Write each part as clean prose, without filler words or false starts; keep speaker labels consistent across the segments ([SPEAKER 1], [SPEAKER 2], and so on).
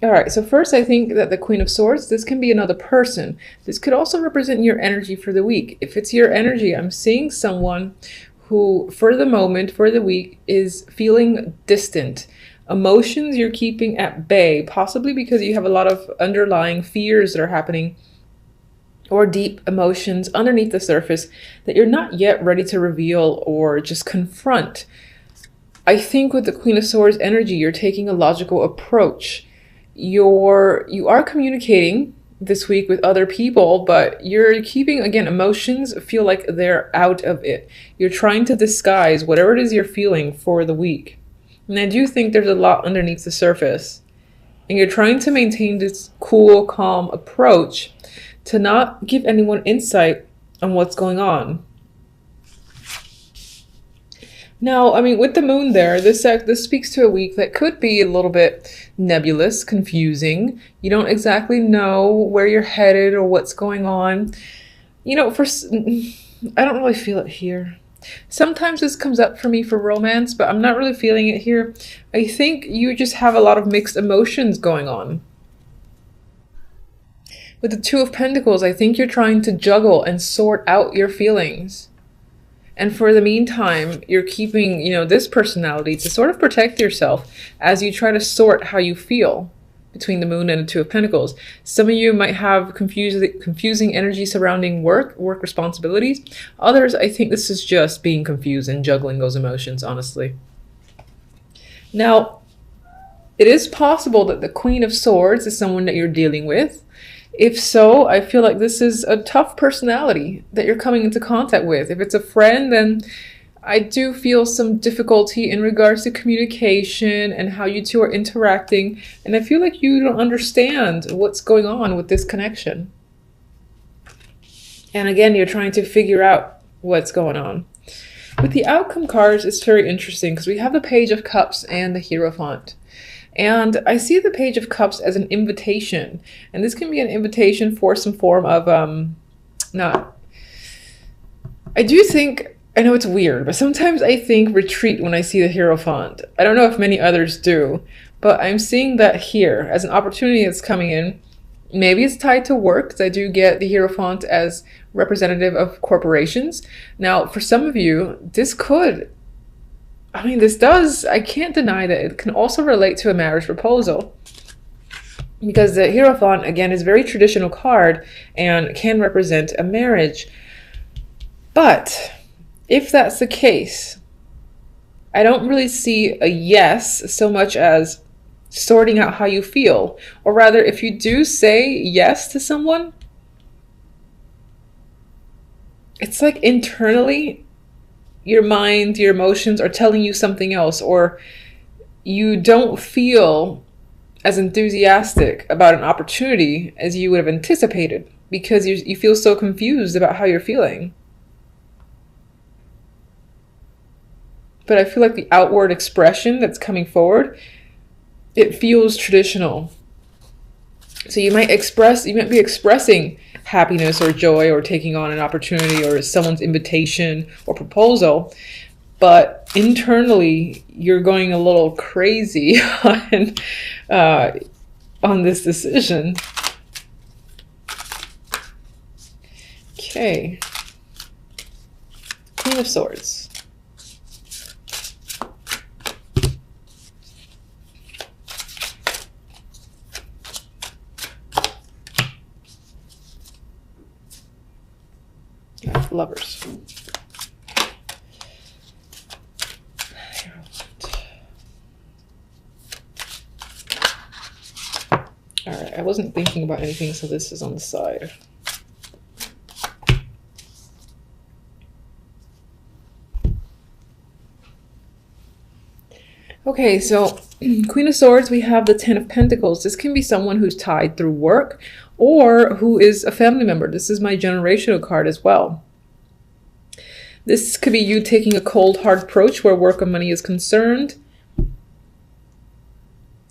[SPEAKER 1] All right, so first I think that the Queen of Swords, this can be another person. This could also represent your energy for the week. If it's your energy, I'm seeing someone who, for the moment, for the week, is feeling distant. Emotions you're keeping at bay, possibly because you have a lot of underlying fears that are happening or deep emotions underneath the surface that you're not yet ready to reveal or just confront. I think with the Queen of Swords energy, you're taking a logical approach. You are communicating this week with other people, but you're keeping, again, emotions feel like they're out of it. You're trying to disguise whatever it is you're feeling for the week. And I do think there's a lot underneath the surface. And you're trying to maintain this cool, calm approach to not give anyone insight on what's going on. Now, I mean, with the moon there, this speaks to a week that could be a little bit nebulous, confusing. You don't exactly know where you're headed or what's going on. You know, I don't really feel it here. Sometimes this comes up for me for romance, but I'm not really feeling it here. I think you just have a lot of mixed emotions going on. With the Two of Pentacles, I think you're trying to juggle and sort out your feelings. And for the meantime, you're keeping, this personality to sort of protect yourself as you try to sort how you feel between the moon and the Two of Pentacles. Some of you might have confusing energy surrounding work responsibilities. Others, I think this is just being confused and juggling those emotions, honestly. Now, it is possible that the Queen of Swords is someone that you're dealing with. If so, I feel like this is a tough personality that you're coming into contact with. If it's a friend, then I do feel some difficulty in regards to communication and how you two are interacting. And I feel like you don't understand what's going on with this connection. And again, you're trying to figure out what's going on. With the outcome cards, it's very interesting because we have the Page of Cups and the Hierophant. And I see the Page of Cups as an invitation. And this can be an invitation for some form of, I do think, I know it's weird, but sometimes I think retreat when I see the Hierophant. I don't know if many others do, but I'm seeing that here as an opportunity that's coming in. Maybe it's tied to work, because I do get the Hierophant as representative of corporations. Now, for some of you, this could, I can't deny that it can also relate to a marriage proposal. Because the Hierophant, again, is a very traditional card and can represent a marriage. But if that's the case, I don't really see a yes so much as sorting out how you feel. Or rather, if you do say yes to someone, it's like internally, your mind, your emotions are telling you something else, or you don't feel as enthusiastic about an opportunity as you would have anticipated because you feel so confused about how you're feeling. But I feel like the outward expression that's coming forward, it feels traditional. So you might be expressing happiness or joy or taking on an opportunity or someone's invitation or proposal, but internally you're going a little crazy on this decision. Okay. Queen of Swords. Lovers. All right, I wasn't thinking about anything, so this is on the side. Okay, so Queen of Swords, we have the Ten of Pentacles. This can be someone who's tied through work or who is a family member. This is my generational card as well. This could be you taking a cold, hard approach where work and money is concerned.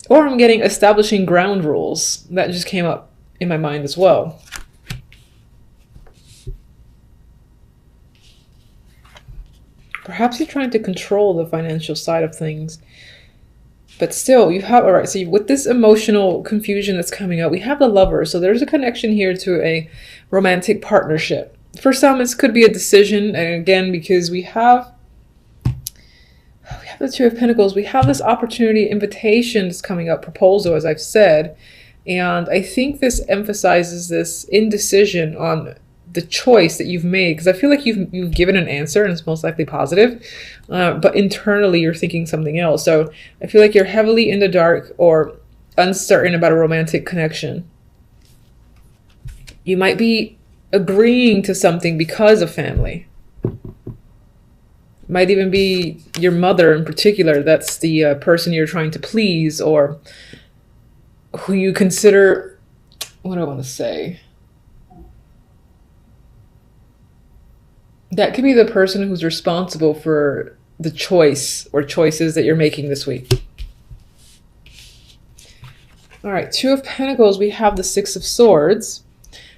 [SPEAKER 1] Or I'm getting establishing ground rules. That just came up in my mind as well. Perhaps you're trying to control the financial side of things. But still, you have, all right, so with this emotional confusion that's coming up, we have the Lover. So there's a connection here to a romantic partnership. For some, this could be a decision. And again, because we have the Two of Pentacles, we have this opportunity, invitation that's coming up, proposal, as I've said. And I think this emphasizes this indecision on the choice that you've made, because I feel like you've given an answer and it's most likely positive, but internally you're thinking something else. So I feel like you're heavily in the dark or uncertain about a romantic connection. You might be agreeing to something because of family. Might even be your mother in particular. That's the person you're trying to please, or who you consider, what do I want to say? That could be the person who's responsible for the choice or choices that you're making this week. All right, Two of Pentacles, we have the Six of Swords.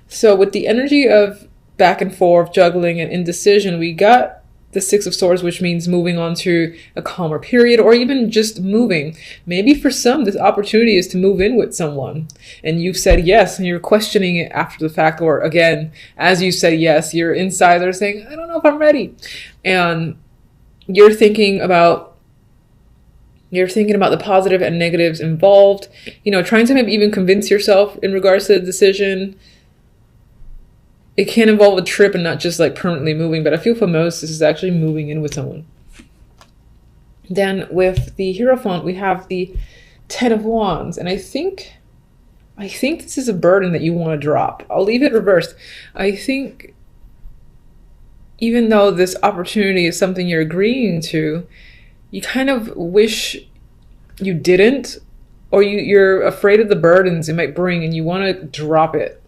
[SPEAKER 1] So with the energy of back and forth, juggling and indecision, we got the Six of Swords, which means moving on to a calmer period, or even just moving. Maybe for some, this opportunity is to move in with someone and you've said yes and you're questioning it after the fact, or again, as you say yes, you're inside there saying, I don't know if I'm ready. And you're thinking about the positive and negatives involved, you know, trying to maybe even convince yourself in regards to the decision. It can involve a trip and not just like permanently moving, but I feel for most, this is actually moving in with someone. Then with the Hierophant, we have the Ten of Wands. And I think this is a burden that you want to drop. I'll leave it reversed. I think even though this opportunity is something you're agreeing to, you kind of wish you didn't, or you're afraid of the burdens it might bring and you want to drop it.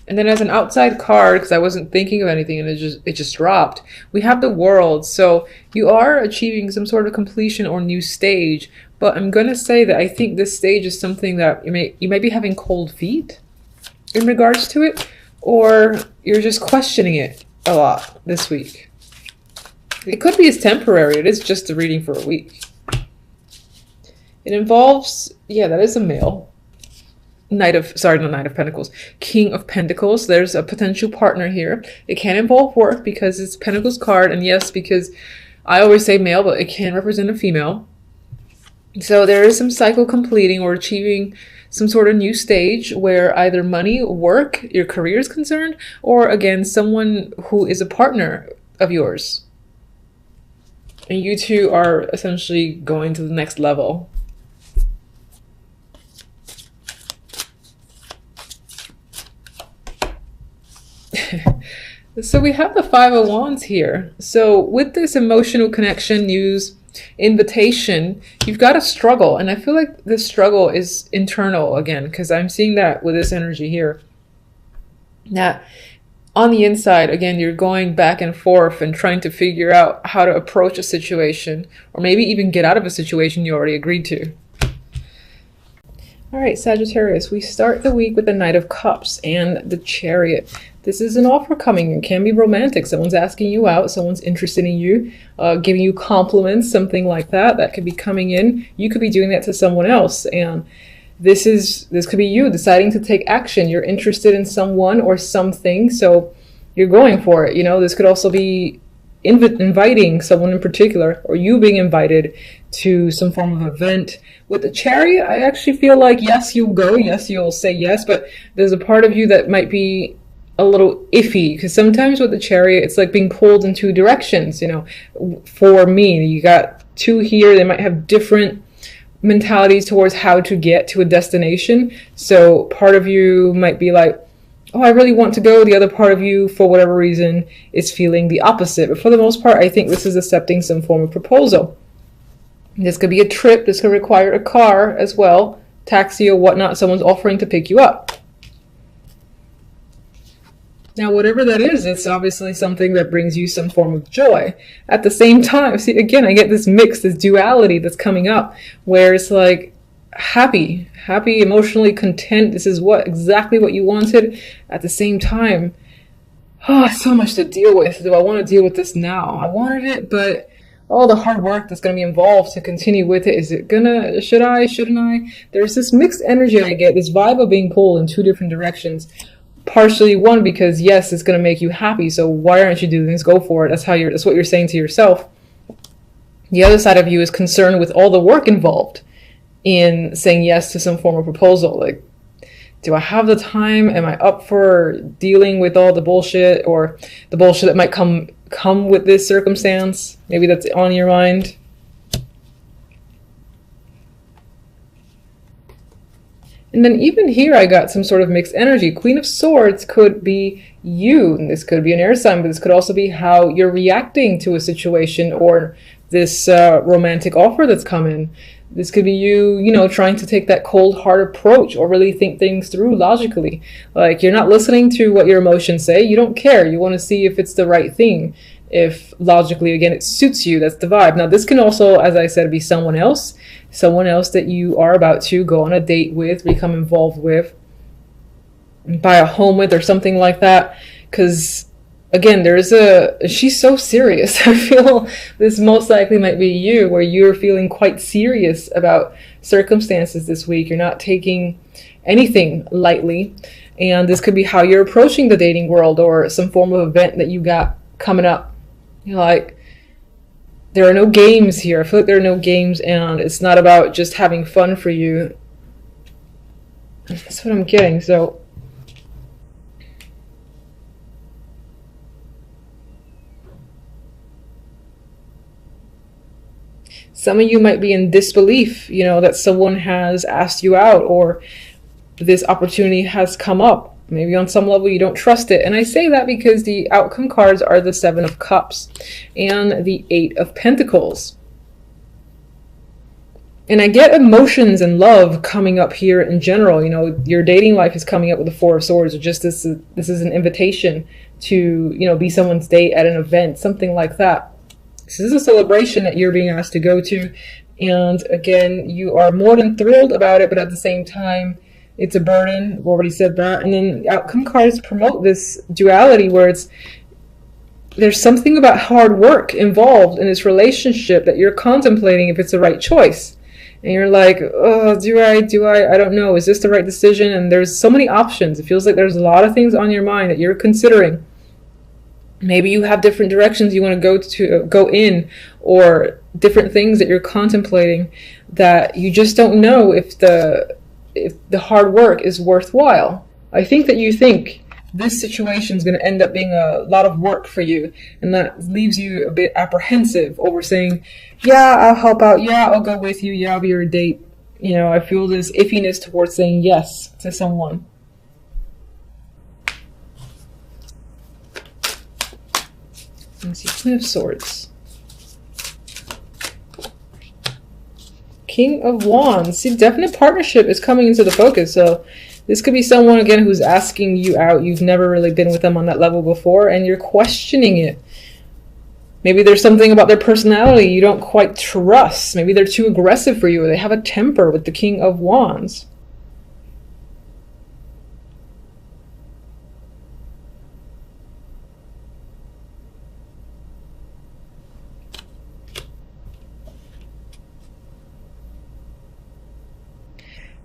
[SPEAKER 1] And then as an outside card, because I wasn't thinking of anything and it just dropped, we have the World. So you are achieving some sort of completion or new stage. But I'm going to say that I think this stage is something that you might be having cold feet in regards to it, or you're just questioning it a lot this week. It could be as temporary. It is just a reading for a week. It involves, yeah, that is a male. Not Knight of Pentacles, King of Pentacles. There's a potential partner here. It can involve work because it's Pentacles card, and yes, because I always say male, but it can represent a female. So there is some cycle completing or achieving some sort of new stage where either money, work, your career is concerned, or again, someone who is a partner of yours. And you two are essentially going to the next level. So we have the Five of Wands here. So with this emotional connection, news, invitation, you've got a struggle. And I feel like this struggle is internal again, because I'm seeing that with this energy here. That on the inside, again, you're going back and forth and trying to figure out how to approach a situation, or maybe even get out of a situation you already agreed to. All right, Sagittarius, we start the week with the Knight of Cups and the Chariot. This is an offer coming. It can be romantic. Someone's asking you out. Someone's interested in you, giving you compliments, something like that. That could be coming in. You could be doing that to someone else. And this could be you deciding to take action. You're interested in someone or something, so you're going for it. You know, this could also be inviting someone in particular, or you being invited to some form of event. With the Chariot, I actually feel like, yes, you'll go. Yes, you'll say yes, but there's a part of you that might be a little iffy, because sometimes with the Chariot, it's like being pulled in two directions. You know, for me, you got two here. They might have different mentalities towards how to get to a destination. So part of you might be like, oh, I really want to go. The other part of you, for whatever reason, is feeling the opposite. But for the most part, I think this is accepting some form of proposal. This could be a trip. This could require a car as well, taxi or whatnot. Someone's offering to pick you up. Now, whatever that is, it's obviously something that brings you some form of joy. At the same time, see, again, I get this mix, this duality that's coming up, where it's like happy, emotionally content. This is exactly what you wanted. At the same time, oh, so much to deal with. Do I want to deal with this now? I wanted it, but all the hard work that's going to be involved to continue with it. Is it gonna, should I, shouldn't I? There's this mixed energy I get, this vibe of being pulled in two different directions. Partially, one, because yes, it's going to make you happy, so why aren't you doing this? Go for it. That's what you're saying to yourself. The other side of you is concerned with all the work involved in saying yes to some form of proposal. Like, do I have the time? Am I up for dealing with all the bullshit, or the bullshit that might come with this circumstance? Maybe that's on your mind. And then even here I got some sort of mixed energy. Queen of Swords could be you, and this could be an air sign, but this could also be how you're reacting to a situation or this romantic offer that's coming. This could be you, trying to take that cold, hard approach or really think things through logically. Like, you're not listening to what your emotions say. You don't care. You want to see if it's the right thing. If logically, again, it suits you. That's the vibe. Now, this can also, as I said, be someone else that you are about to go on a date with, become involved with, buy a home with, or something like that. Because again, she's so serious. I feel this most likely might be you, where you're feeling quite serious about circumstances this week. You're not taking anything lightly. And this could be how you're approaching the dating world, or some form of event that you got coming up. You're like, there are no games here. I feel like there are no games, and it's not about just having fun for you. That's what I'm getting. So some of you might be in disbelief, that someone has asked you out, or this opportunity has come up. Maybe on some level you don't trust it. And I say that because the outcome cards are the 7 of Cups and the 8 of Pentacles. And I get emotions and love coming up here in general. Your dating life is coming up with the 4 of Swords, or just this is an invitation to, be someone's date at an event, something like that. This is a celebration that you're being asked to go to. And again, you are more than thrilled about it, but at the same time, it's a burden. I've already said that. And then the outcome cards promote this duality where there's something about hard work involved in this relationship that you're contemplating if it's the right choice. And you're like, oh, do I? I don't know. Is this the right decision? And there's so many options. It feels like there's a lot of things on your mind that you're considering. Maybe you have different directions you want to go in, or different things that you're contemplating that you just don't know if the hard work is worthwhile. I think that you think this situation is going to end up being a lot of work for you, and that leaves you a bit apprehensive over saying, yeah, I'll help out, yeah, I'll go with you, yeah, I'll be your date. I feel this iffiness towards saying yes to someone. Let's see, Queen of Swords. King of Wands. See, definite partnership is coming into the focus. So this could be someone, again, who's asking you out. You've never really been with them on that level before, and you're questioning it. Maybe there's something about their personality you don't quite trust. Maybe they're too aggressive for you, or they have a temper with the King of Wands.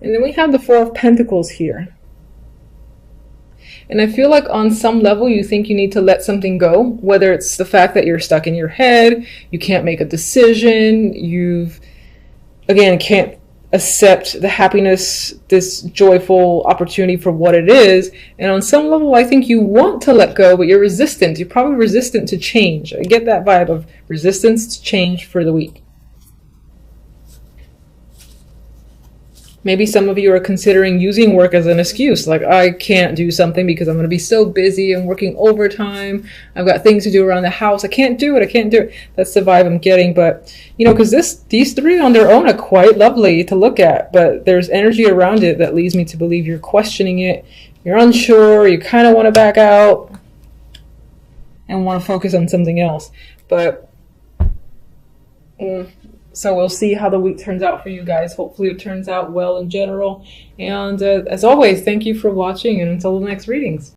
[SPEAKER 1] And then we have the 4 of Pentacles here. And I feel like on some level you think you need to let something go, whether it's the fact that you're stuck in your head, you can't make a decision, again, can't accept the happiness, this joyful opportunity for what it is. And on some level I think you want to let go, but you're resistant. You're probably resistant to change. I get that vibe of resistance to change for the week. Maybe some of you are considering using work as an excuse. Like, I can't do something because I'm going to be so busy and working overtime. I've got things to do around the house. I can't do it. That's the vibe I'm getting. But, because these 3 on their own are quite lovely to look at. But there's energy around it that leads me to believe you're questioning it. You're unsure. You kind of want to back out and want to focus on something else. But so we'll see how the week turns out for you guys. Hopefully it turns out well in general. And as always, thank you for watching, and until the next readings.